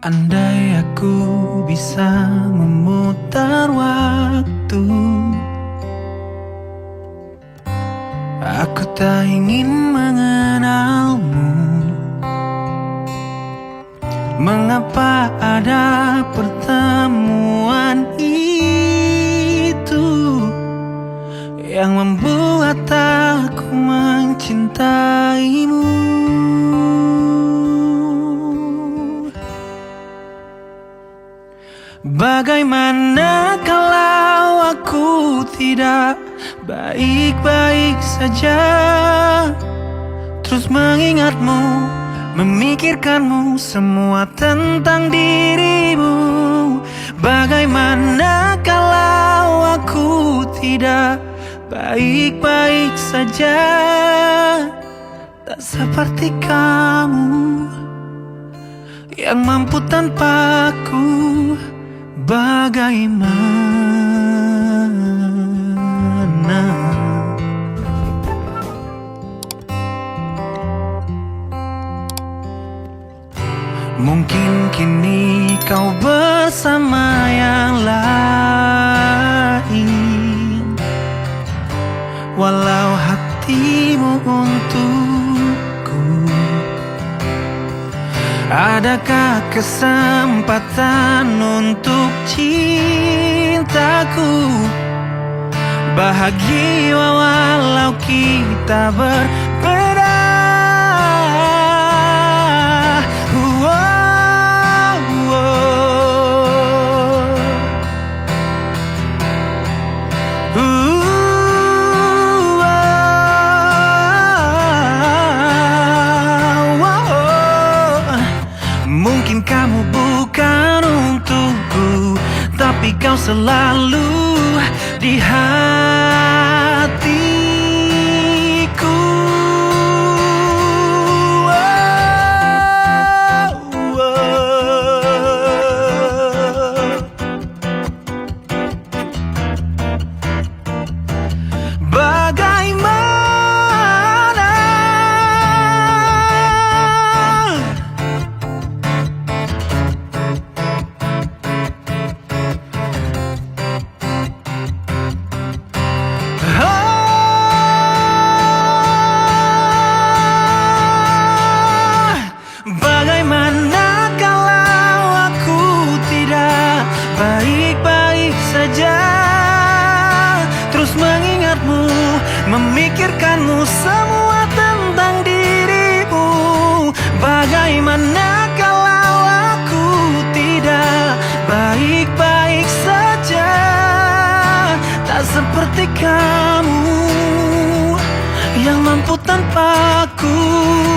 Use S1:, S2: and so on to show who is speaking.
S1: Andai aku bisa memutar waktu, aku tak ingin mengenalmu. Mengapa ada pertemuan itu yang membuat aku mencintaimu? Bagaimana kalau aku tidak baik-baik saja, terus mengingatmu, memikirkanmu, semua tentang dirimu. Bagaimana kalau aku tidak baik-baik saja, tak seperti kamu yang mampu tanpaku. Bagaimana? Mungkin kini kau bersama yang lain, walau hatimu untukku. Adakah kesempatan untuk cintaku bahagia walau kita berbeda? Mungkin kamu bukan untukku, tapi kau selalu di hatiku. Bagaimana kalau aku tidak baik-baik saja, terus mengingatmu, memikirkanmu, semua tentang dirimu. Bagaimana kalau aku tidak baik-baik saja, tak seperti kamu yang mampu tanpaku.